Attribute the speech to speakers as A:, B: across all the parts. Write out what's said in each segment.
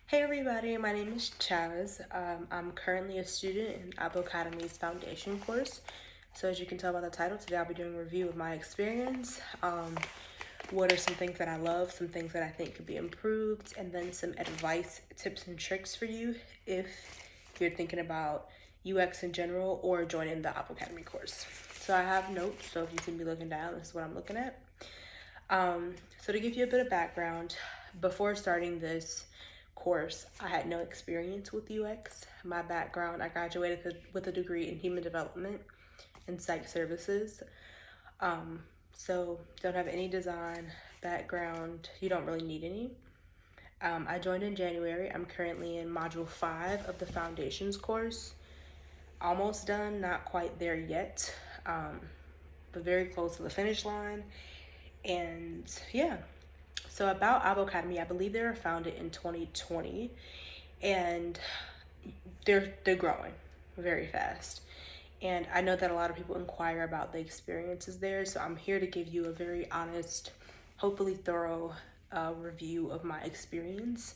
A: Hey everybody, my name is Chaz. I'm currently a student in Avocademy's foundation course. So as you can tell by the title, today I'll be doing a review of my experience. What are some things that I love, some things that I think could be improved, and then some advice, tips, and tricks for you if you're thinking about UX in general or joining the Avocademy course. So I have notes, so if you see me looking down, this is what I'm looking at. So to give you a bit of background, before starting this course, I had no experience with UX. My background, I graduated with a degree in human development and psych services. So don't have any design background. You don't really need any. I joined in January. I'm currently in module 5 of the foundations course. Almost done, not quite there yet, but very close to the finish line. And yeah, so about Avocademy, I believe they were founded in 2020, and they're growing very fast. And I know that a lot of people inquire about the experiences there, so I'm here to give you a very honest, hopefully thorough review of my experience.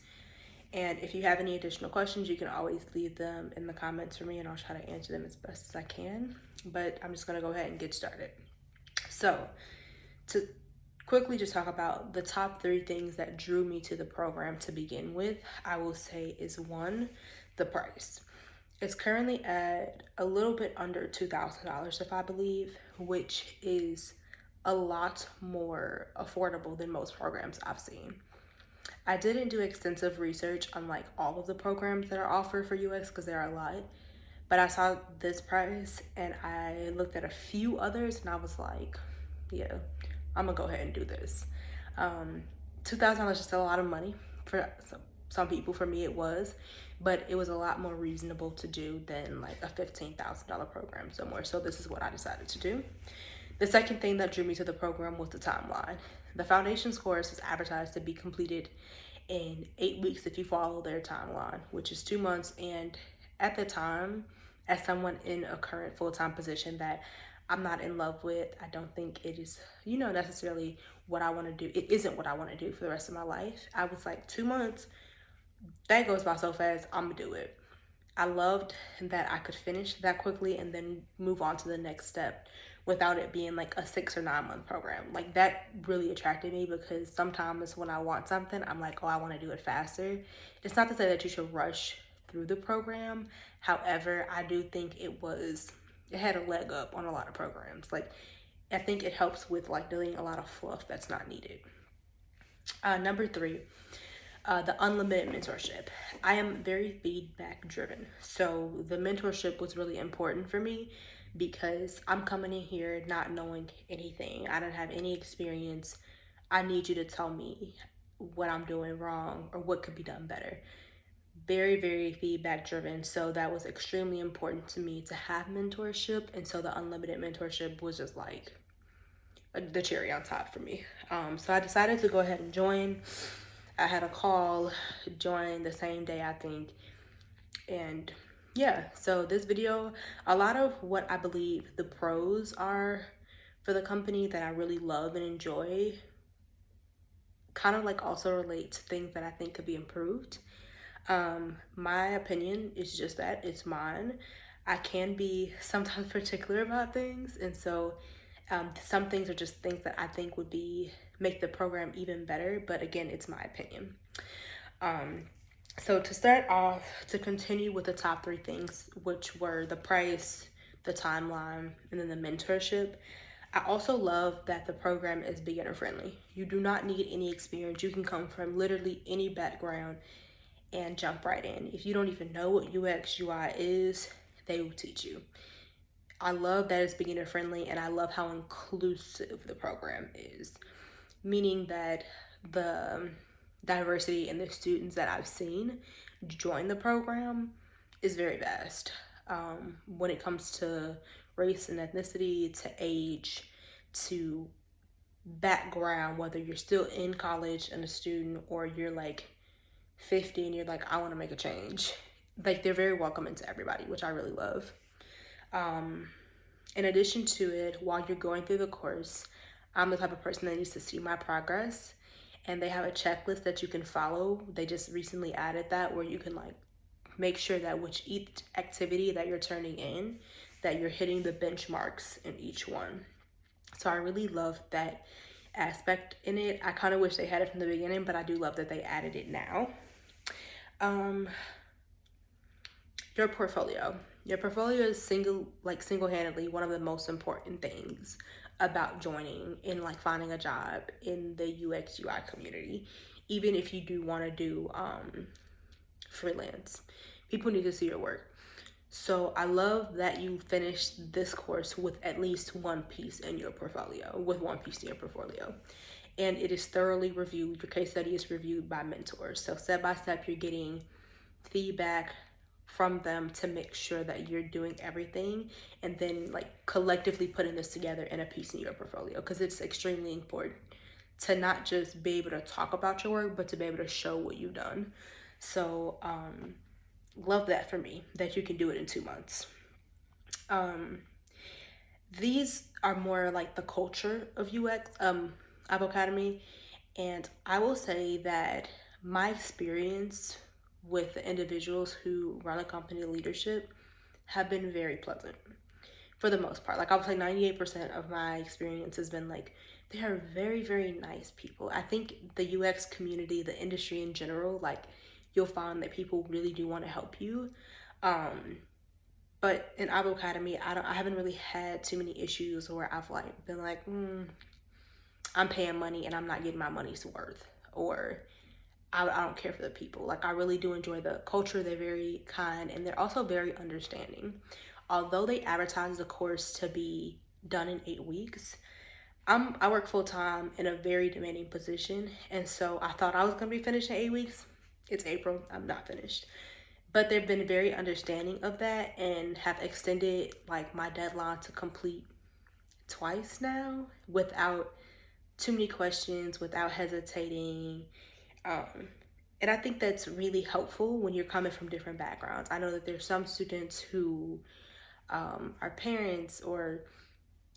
A: And if you have any additional questions, you can always leave them in the comments for me, and I'll try to answer them as best as I can. But I'm just gonna go ahead and get started. So, to quickly just talk about the top 3 things that drew me to the program to begin with, I will say is one, the price. It's currently at a little bit under $2,000, if I believe, which is a lot more affordable than most programs I've seen. I didn't do extensive research on like all of the programs that are offered for UX because there are a lot, but I saw this price and I looked at a few others and I was like, yeah, I'm gonna go ahead and do this. $2,000 is just a lot of money for some people. For me, it was, but it was a lot more reasonable to do than like a $15,000 program somewhere. So this is what I decided to do. The second thing that drew me to the program was the timeline. The foundations course is advertised to be completed in 8 weeks if you follow their timeline, which is 2 months. And at the time, as someone in a current full-time position that I'm not in love with, I don't think it is, necessarily what I want to do. It isn't what I want to do for the rest of my life. I was like, 2 months, that goes by so fast, I'm gonna do it. I loved that I could finish that quickly and then move on to the next step without it being like a 6 or 9 month program. Like that really attracted me because sometimes when I want something, I'm like, oh, I want to do it faster. It's not to say that you should rush through the program. However, I do think it had a leg up on a lot of programs. Like I think it helps with like deleting a lot of fluff that's not needed. Number 3, the unlimited mentorship. I am very feedback driven. So the mentorship was really important for me because I'm coming in here not knowing anything. I don't have any experience. I need you to tell me what I'm doing wrong or what could be done better. Very, very feedback driven. So that was extremely important to me to have mentorship. And so the unlimited mentorship was just like the cherry on top for me. So I decided to go ahead and join. I had a call, joined the same day, I think. And yeah, so this video, a lot of what I believe the pros are for the company that I really love and enjoy kind of like also relate to things that I think could be improved. My opinion is just that it's mine. I can be sometimes particular about things, and so some things are just things that I think would make the program even better. But again, it's my opinion. So to start off, to continue with the top 3 things, which were the price, the timeline, and then the mentorship. I also love that the program is beginner friendly. You do not need any experience. You can come from literally any background and jump right in. If you don't even know what UX UI is, they will teach you. I love that it's beginner friendly, and I love how inclusive the program is, meaning that the diversity in the students that I've seen join the program is very vast. When it comes to race and ethnicity, to age, to background, whether you're still in college and a student or you're like 50 and you're like, I want to make a change. Like they're very welcoming to everybody, which I really love. In addition to it, while you're going through the course, I'm the type of person that needs to see my progress. and they have a checklist that you can follow. They just recently added that, where you can like make sure that with each activity that you're turning in, that you're hitting the benchmarks in each one. So I really love that aspect in it. I kind of wish they had it from the beginning, but I do love that they added it now. Your portfolio. Your portfolio is single-handedly one of the most important things about joining and like finding a job in the UX UI community. Even if you do want to do freelance, people need to see your work. So I love that you finished this course with at least one piece in your portfolio, And it is thoroughly reviewed. Your case study is reviewed by mentors. So step by step, you're getting feedback from them to make sure that you're doing everything, and then like collectively putting this together in a piece in your portfolio, because it's extremely important to not just be able to talk about your work, but to be able to show what you've done. So love that for me, that you can do it in 2 months. These are more like the culture of UX, Avocademy. And I will say that my experience with the individuals who run a company leadership have been very pleasant for the most part. Like I would say 98% of my experience has been like, they are very, very nice people. I think the UX community, the industry in general, like you'll find that people really do want to help you. But in Avocademy, I haven't really had too many issues where I've like been like, I'm paying money and I'm not getting my money's worth, or I don't care for the people. Like I really do enjoy the culture. They're very kind, and they're also very understanding. Although they advertise the course to be done in 8 weeks, I work full time in a very demanding position, and so I thought I was gonna be finished in 8 weeks. It's April, I'm not finished. But they've been very understanding of that and have extended like my deadline to complete twice now without too many questions, without hesitating. And I think that's really helpful when you're coming from different backgrounds. I know that there's some students who are parents or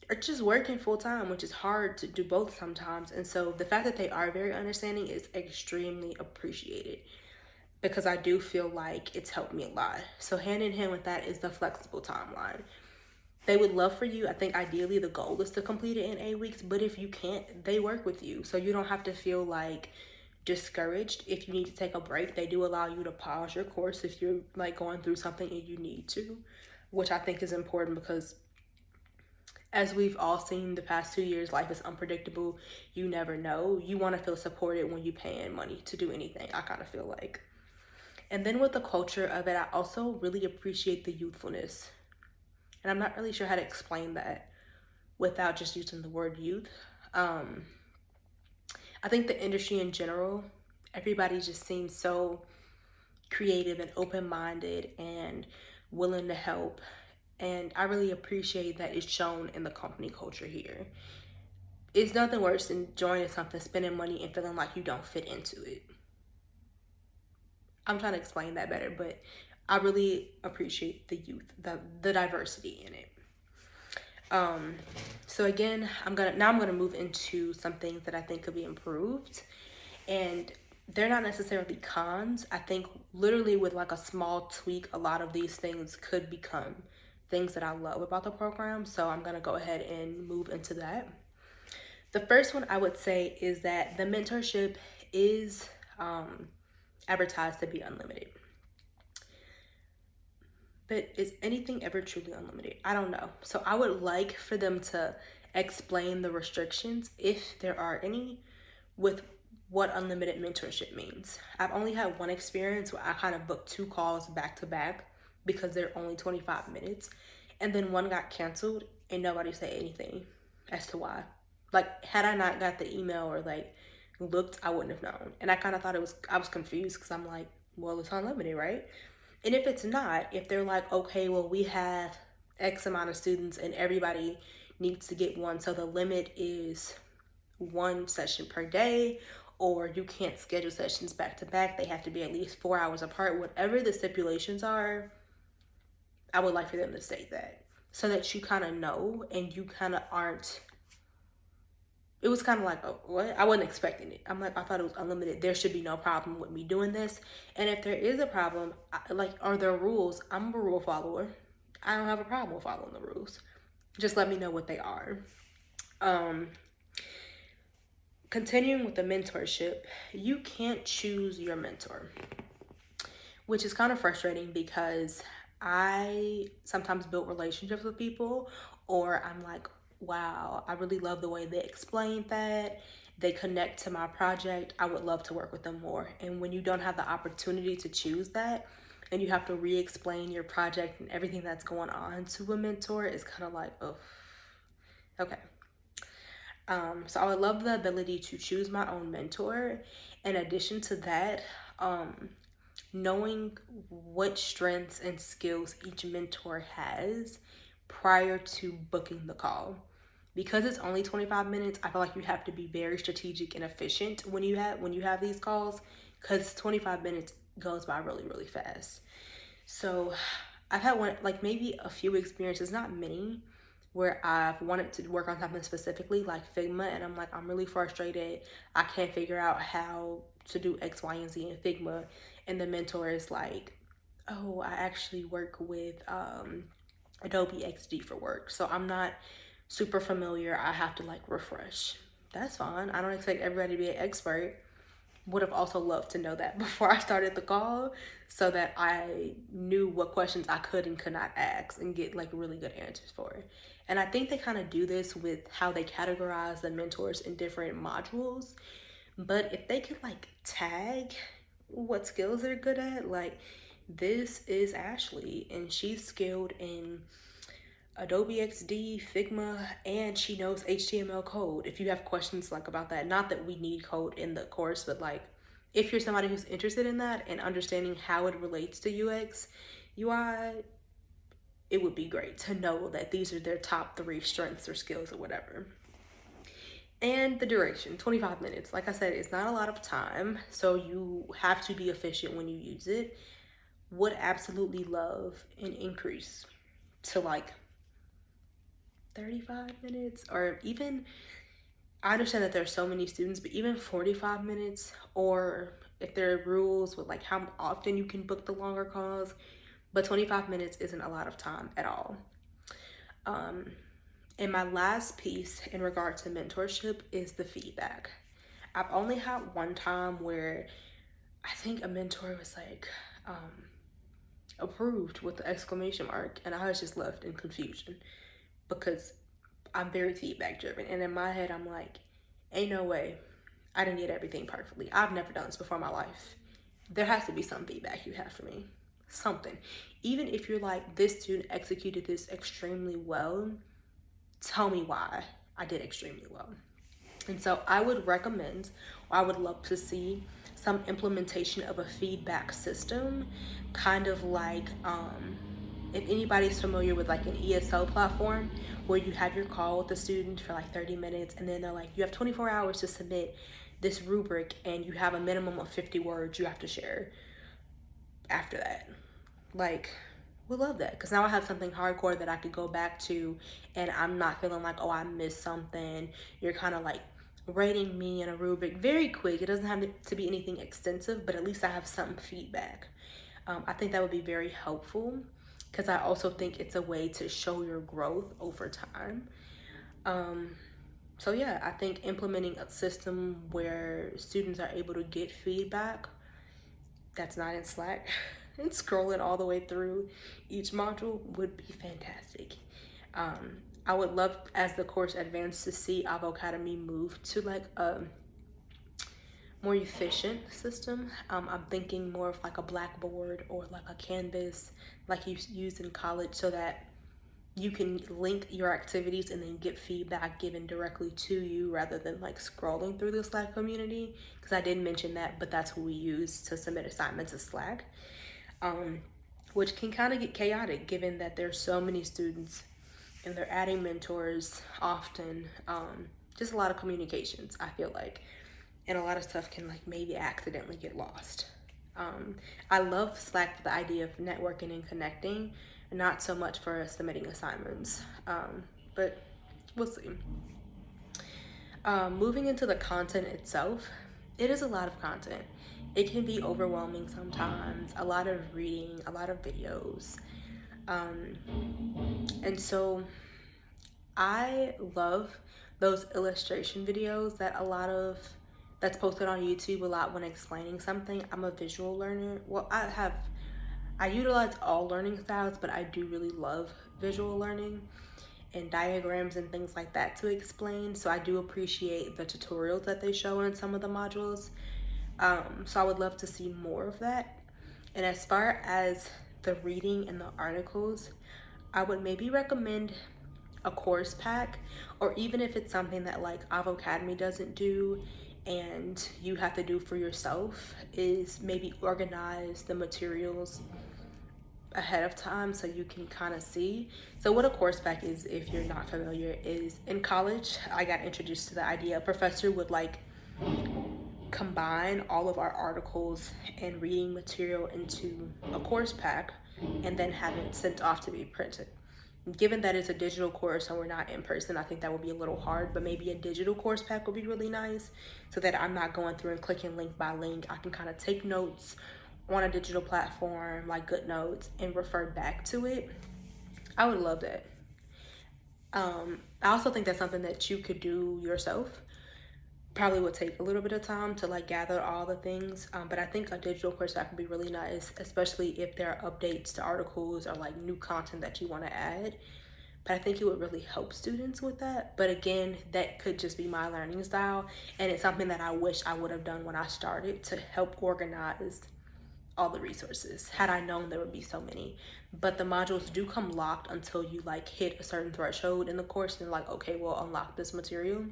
A: are just working full time, which is hard to do both sometimes. And so the fact that they are very understanding is extremely appreciated, because I do feel like it's helped me a lot. So hand in hand with that is the flexible timeline. They would love for you, I think ideally the goal is to complete it in 8 weeks, but if you can't, they work with you. So you don't have to feel like discouraged. If you need to take a break, they do allow you to pause your course if you're like going through something and you need to, which I think is important, because as we've all seen the past 2 years, life is unpredictable. You never know. You want to feel supported when you're paying money to do anything, I kind of feel like. And then with the culture of it, I also really appreciate the youthfulness. And I'm not really sure how to explain that without just using the word youth. I think the industry in general, everybody just seems so creative and open-minded and willing to help. And I really appreciate that it's shown in the company culture here. It's nothing worse than joining something, spending money, and feeling like you don't fit into it. I'm trying to explain that better, but I really appreciate the youth, the diversity in it. So again, I'm gonna move into some things that I think could be improved, and they're not necessarily cons. I think literally with like a small tweak, a lot of these things could become things that I love about the program. So I'm gonna go ahead and move into that. The first one I would say is that the mentorship is advertised to be unlimited. But is anything ever truly unlimited? I don't know. So I would like for them to explain the restrictions, if there are any, with what unlimited mentorship means. I've only had one experience where I kind of booked 2 calls back to back because they're only 25 minutes. And then one got canceled and nobody said anything as to why. Like, had I not got the email or like looked, I wouldn't have known. And I kind of thought I was confused, because I'm like, well, it's unlimited, right? And if it's not, if they're like, okay, well, we have X amount of students and everybody needs to get one, so the limit is 1 session per day, or you can't schedule sessions back to back, they have to be at least 4 hours apart, whatever the stipulations are, I would like for them to state that, so that you kind of know and you kind of aren't it was kind of like, oh, what? I wasn't expecting it. I'm like, I thought it was unlimited. There should be no problem with me doing this. And if there is a problem, like, are there rules? I'm a rule follower. I don't have a problem with following the rules. Just let me know what they are. Um, Continuing with the mentorship, you can't choose your mentor, which is kind of frustrating because I sometimes build relationships with people, or I'm like, wow, I really love the way they explained that. They connect to my project. I would love to work with them more. And when you don't have the opportunity to choose that, and you have to re-explain your project and everything that's going on to a mentor, it's kind of like, oh, okay. So I would love the ability to choose my own mentor. In addition to that, knowing what strengths and skills each mentor has prior to booking the call. Because it's only 25 minutes, I feel like you have to be very strategic and efficient when you have these calls, because 25 minutes goes by really, really fast. So I've had one, like maybe a few experiences, not many, where I've wanted to work on something specifically like Figma, and I'm like, I'm really frustrated. I can't figure out how to do X, Y, and Z in Figma. And the mentor is like, oh, I actually work with Adobe XD for work. So I'm not super familiar. I have to like refresh. That's fine. I don't expect everybody to be an expert. Would have also loved to know that before I started the call, so that I knew what questions I could and could not ask and get like really good answers for it. And I think they kind of do this with how they categorize the mentors in different modules. But if they could like tag what skills they're good at, like, this is Ashley and she's skilled in Adobe XD, Figma, and she knows HTML code. If you have questions like about that, not that we need code in the course, but like if you're somebody who's interested in that and understanding how it relates to UX, UI, it would be great to know that these are their top 3 strengths or skills or whatever. And the duration, 25 minutes. Like I said, it's not a lot of time, so you have to be efficient when you use it. Would absolutely love an increase to like 35 minutes, or even, I understand that there's so many students, but even 45 minutes, or if there are rules with like how often you can book the longer calls, but 25 minutes isn't a lot of time at all. And my last piece in regard to mentorship is the feedback. I've only had one time where I think a mentor was like, approved with the exclamation mark, and I was just left in confusion because I'm very feedback driven, and in my head I'm like, ain't no way I didn't get everything perfectly. I've never done this before in my life. There has to be some feedback you have for me, something. Even if you're like, this student executed this extremely well, tell me why I did extremely well. And so I would recommend, or I would love to see some implementation of a feedback system, kind of like, if anybody's familiar with like an ESL platform where you have your call with the student for like 30 minutes, and then they're like, you have 24 hours to submit this rubric and you have a minimum of 50 words you have to share after that. Like, we love that, because now I have something hardcore that I could go back to, and I'm not feeling like, oh, I missed something. You're kind of like rating me in a rubric very quick. It doesn't have to be anything extensive, but at least I have some feedback. I think that would be very helpful, because I also think it's a way to show your growth over time. So yeah, I think implementing a system where students are able to get feedback that's not in Slack and scrolling all the way through each module would be fantastic. I would love, as the course advanced, to see Avocademy move to like a more efficient system. I'm thinking more of like a blackboard or like a canvas like you used in college, so that you can link your activities and then get feedback given directly to you rather than like scrolling through the Slack community, because I didn't mention that, but that's who we use to submit assignments to Slack, which can kind of get chaotic given that there's so many students and they're adding mentors often. Just a lot of communications, I feel like, and a lot of stuff can like maybe accidentally get lost. I love Slack for the idea of networking and connecting, not so much for submitting assignments, but we'll see. Moving into the content itself, it is a lot of content. It can be overwhelming sometimes, a lot of reading, a lot of videos. Um, and so I love those illustration videos that's posted on YouTube a lot when explaining something. I'm a visual learner. Well, I utilize all learning styles, but I do really love visual learning and diagrams and things like that to explain. So I do appreciate the tutorials that they show in some of the modules. So I would love to see more of that. And as far as the reading and the articles, I would maybe recommend a course pack, or even if it's something that like Avocademy doesn't do and you have to do for yourself, is maybe organize the materials ahead of time so you can kind of see. So what a course pack is, if you're not familiar, is in college I got introduced to the idea a professor would like combine all of our articles and reading material into a course pack and then have it sent off to be printed. Given that it's a digital course and we're not in person, I think that would be a little hard, but maybe a digital course pack would be really nice so that I'm not going through and clicking link by link. I can kind of take notes on a digital platform like GoodNotes and refer back to it. I would love that. I also think that's something that you could do yourself. Probably would take a little bit of time to like gather all the things, but I think a digital course pack would be really nice, especially if there are updates to articles or like new content that you want to add. But I think it would really help students with that. But again, that could just be my learning style, and it's something that I wish I would have done when I started to help organize all the resources. Had I known there would be so many. But the modules do come locked until you like hit a certain threshold in the course and like, okay, we'll unlock this material.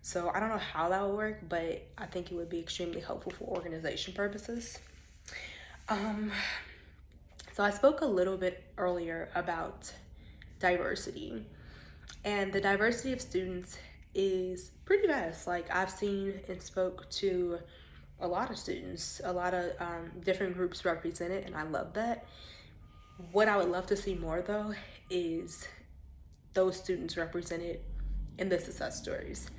A: So I don't know how that would work, but I think it would be extremely helpful for organization purposes. So I spoke a little bit earlier about diversity, and the diversity of students is pretty vast. Like I've seen and spoke to a lot of students, a lot of different groups represented, and I love that. What I would love to see more though is those students represented in the success stories.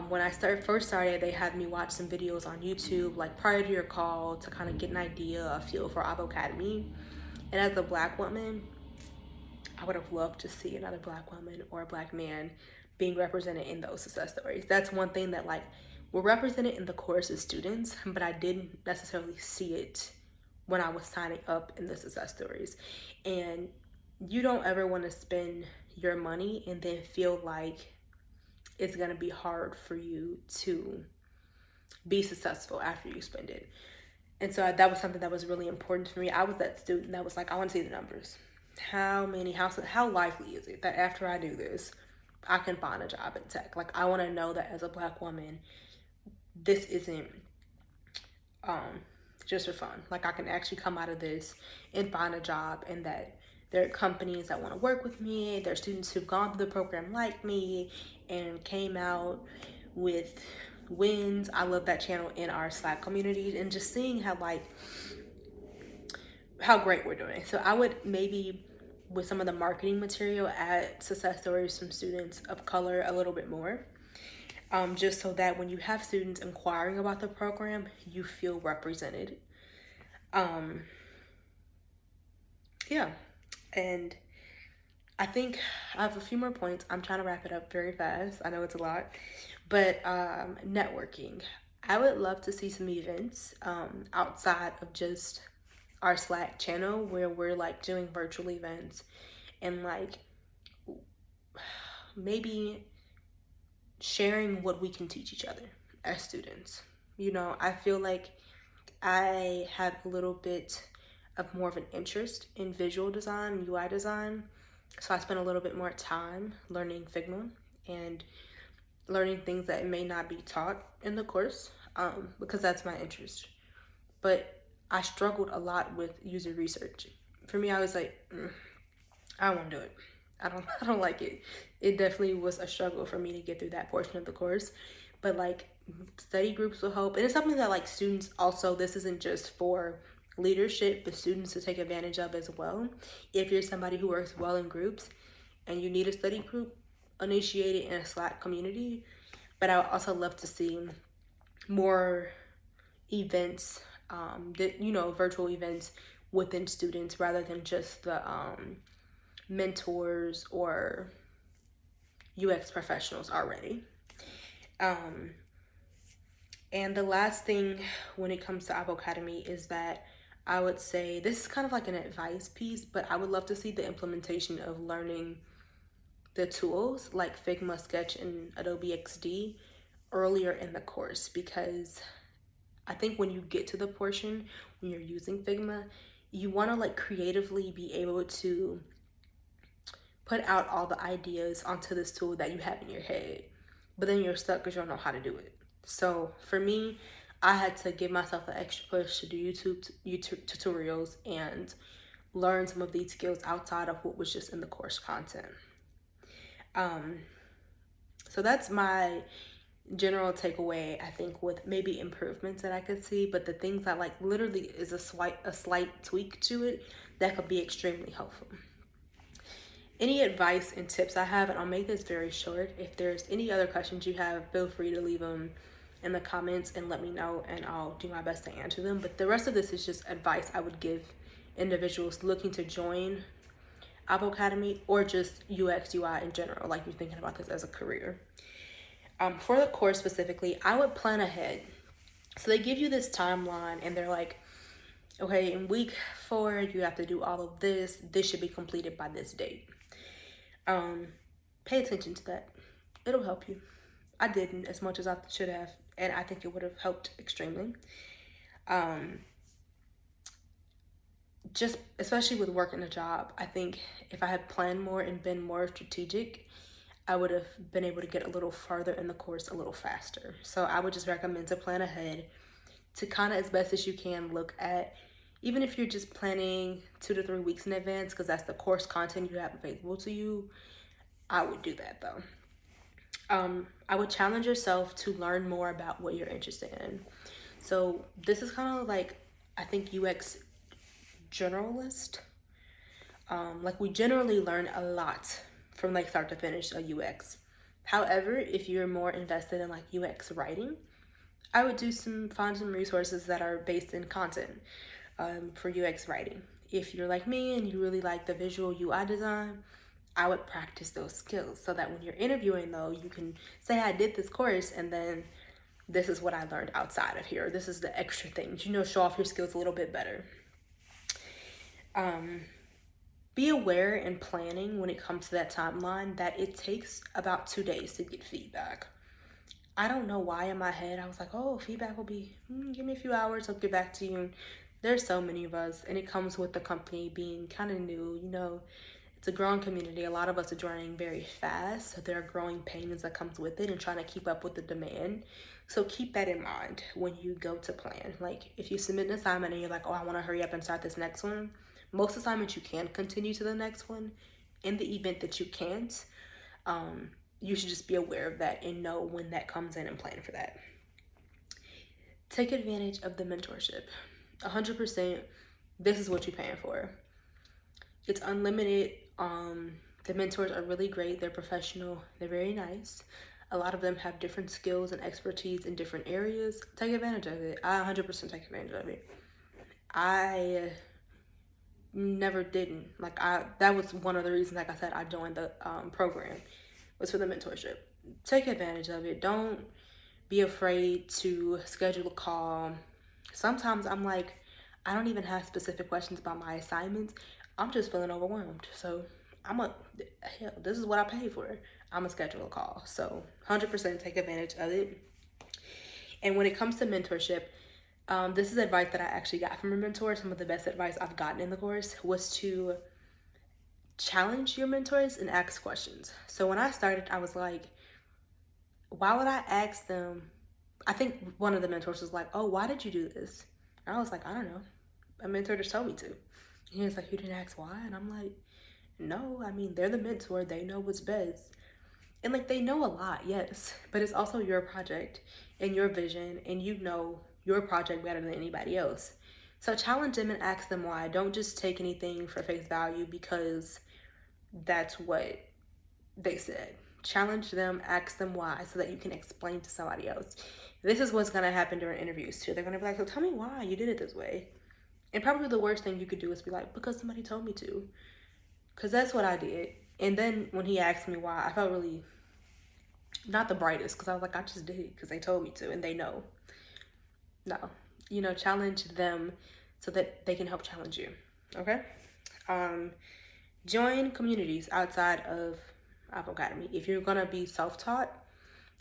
A: When I first started, they had me watch some videos on YouTube, like prior to your call, to kind of get an idea, a feel for Avocademy. And as a Black woman, I would have loved to see another Black woman or a Black man being represented in those success stories. That's one thing that like we're represented in the course as students, but I didn't necessarily see it when I was signing up in the success stories. And you don't ever want to spend your money and then feel like it's going to be hard for you to be successful after you spend it. And so that was something that was really important for me. I was that student that was like, I want to see the numbers. How likely is it that after I do this, I can find a job in tech? Like, I want to know that as a Black woman, this isn't just for fun. Like, I can actually come out of this and find a job, and that there are companies that want to work with me. There are students who've gone through the program like me and came out with wins. I love that channel in our Slack community, and just seeing how great we're doing. So I would maybe, with some of the marketing material, add success stories from students of color a little bit more. Just so that when you have students inquiring about the program, you feel represented. Yeah. And I think I have a few more points. I'm trying to wrap it up very fast. I know it's a lot. But networking. I would love to see some events outside of just our Slack channel where we're like doing virtual events and like maybe sharing what we can teach each other as students. You know, I feel like I have a little bit of more of an interest in visual design, UI design. So I spent a little bit more time learning Figma and learning things that may not be taught in the course because that's my interest. But I struggled a lot with user research. For me, I was like, I don't want to do it. I don't like it. It definitely was a struggle for me to get through that portion of the course. But like study groups will help. And it's something that like students also, this isn't just for leadership, but students to take advantage of as well. If you're somebody who works well in groups and you need a study group, initiate it in a Slack community. but I would also love to see more events, virtual events within students rather than just the mentors or UX professionals already. And the last thing when it comes to Avocademy is that I would say this is kind of like an advice piece, but I would love to see the implementation of learning the tools like Figma, Sketch, and Adobe XD earlier in the course, because I think when you get to the portion when you're using Figma, you want to like creatively be able to put out all the ideas onto this tool that you have in your head, but then you're stuck because you don't know how to do it. So for me, I had to give myself an extra push to do YouTube tutorials and learn some of these skills outside of what was just in the course content. So that's my general takeaway, I think, with maybe improvements that I could see, but the things that like literally is a slight tweak to it that could be extremely helpful. Any advice and tips I have, and I'll make this very short. If there's any other questions you have, feel free to leave them in the comments and let me know, and I'll do my best to answer them. But the rest of this is just advice I would give individuals looking to join Avocademy or just UX UI in general, like you're thinking about this as a career. For the course specifically, I would plan ahead. So they give you this timeline and they're like, okay, in week 4, you have to do all of this. This should be completed by this date. Pay attention to that. It'll help you. I didn't as much as I should have, and I think it would have helped extremely. Just especially with working a job, I think if I had planned more and been more strategic, I would have been able to get a little farther in the course a little faster. So I would just recommend to plan ahead, to kind of as best as you can look at, even if you're just planning 2 to 3 weeks in advance, because that's the course content you have available to you. I would do that though. I would challenge yourself to learn more about what you're interested in. So this is kind of like, I think, UX generalist. Like we generally learn a lot from like start to finish a UX. However, if you're more invested in like UX writing, I would find some resources that are based in content for UX writing. If you're like me and you really like the visual UI design, I would practice those skills so that when you're interviewing though, you can say I did this course and then this is what I learned outside of here. This is the extra things, show off your skills a little bit better. Be aware in planning when it comes to that timeline that it takes about 2 days to get feedback. I don't know why in my head I was like, oh, feedback will be, give me a few hours, I'll get back to you. There's so many of us, and it comes with the company being kind of new, it's a growing community. A lot of us are joining very fast, so there are growing pains that comes with it and trying to keep up with the demand. So keep that in mind when you go to plan. Like if you submit an assignment and you're like, oh, I want to hurry up and start this next one, most assignments you can continue to the next one. In the event that you can't, you should just be aware of that and know when that comes in and plan for that. Take advantage of the mentorship. 100%, this is what you're paying for. It's unlimited. The mentors are really great. They're professional. They're very nice. A lot of them have different skills and expertise in different areas. Take advantage of it. I 100% take advantage of it. I never didn't. That was one of the reasons, like I said, I joined the program, was for the mentorship. Take advantage of it. Don't be afraid to schedule a call. Sometimes I'm like, I don't even have specific questions about my assignments. I'm just feeling overwhelmed. So this is what I paid for. I'm gonna schedule a call. So 100% take advantage of it. And when it comes to mentorship, this is advice that I actually got from a mentor. Some of the best advice I've gotten in the course was to challenge your mentors and ask questions. So when I started, I was like, why would I ask them? I think one of the mentors was like, oh, why did you do this? And I was like, I don't know. My mentor just told me to. And he was like, you didn't ask why? And I'm like, no, they're the mentor. They know what's best. And they know a lot, yes, but it's also your project and your vision, and your project better than anybody else. So challenge them and ask them why. Don't just take anything for face value because that's what they said. challenge them, ask them why, so that you can explain to somebody else. This is what's gonna happen during interviews too. They're gonna be like, so tell me why you did it this way. And probably the worst thing you could do is be like, because somebody told me to. Because that's what I did. And then when he asked me why, I felt really not the brightest, because I was like, I just did it because they told me to and they know. No, you know, challenge them so that they can help challenge you. Okay. Join communities outside of Avocademy. If you're gonna be self-taught,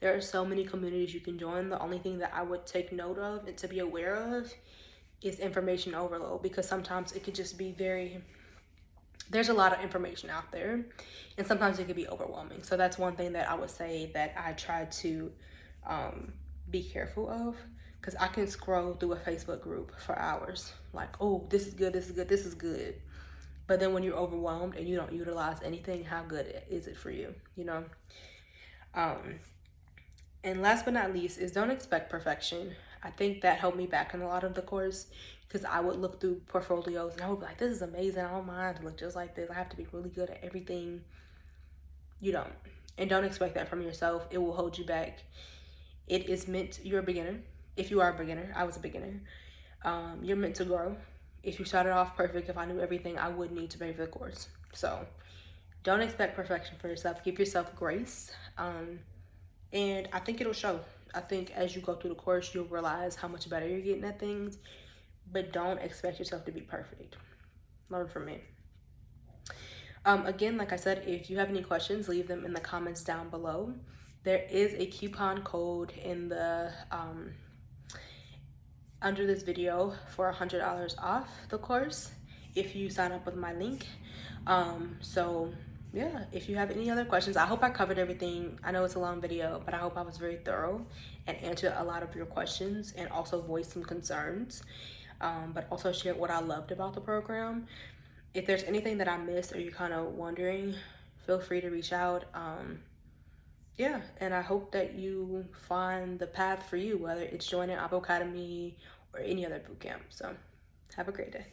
A: there are so many communities you can join. The only thing that I would take note of and to be aware of is information overload, because sometimes it could just be there's a lot of information out there and sometimes it could be overwhelming. So that's one thing that I would say that I try to be careful of, because I can scroll through a Facebook group for hours like, oh, this is good, this is good, this is good. But then when you're overwhelmed and you don't utilize anything, how good is it for you, you know? And last but not least is don't expect perfection. I think that held me back in a lot of the course, because I would look through portfolios and I would be like, this is amazing. I don't mind to look just like this. I have to be really good at everything. You don't. And don't expect that from yourself. It will hold you back. It is meant, you're a beginner. If you are a beginner, I was a beginner. You're meant to grow. If you started off perfect, if I knew everything, I would need to pay for the course. So don't expect perfection for yourself. Give yourself grace. And I think it'll show. I think as you go through the course, you'll realize how much better you're getting at things. But don't expect yourself to be perfect. Learn from me. Again, like I said, if you have any questions, leave them in the comments down below. There is a coupon code in the under this video for $100 off the course if you sign up with my link. So yeah, if you have any other questions, I hope I covered everything. I know it's a long video, but I hope I was very thorough and answered a lot of your questions and also voiced some concerns, but also shared what I loved about the program. If there's anything that I missed or you're kind of wondering, feel free to reach out. Yeah, and I hope that you find the path for you, whether it's joining Avocademy or any other bootcamp. So have a great day.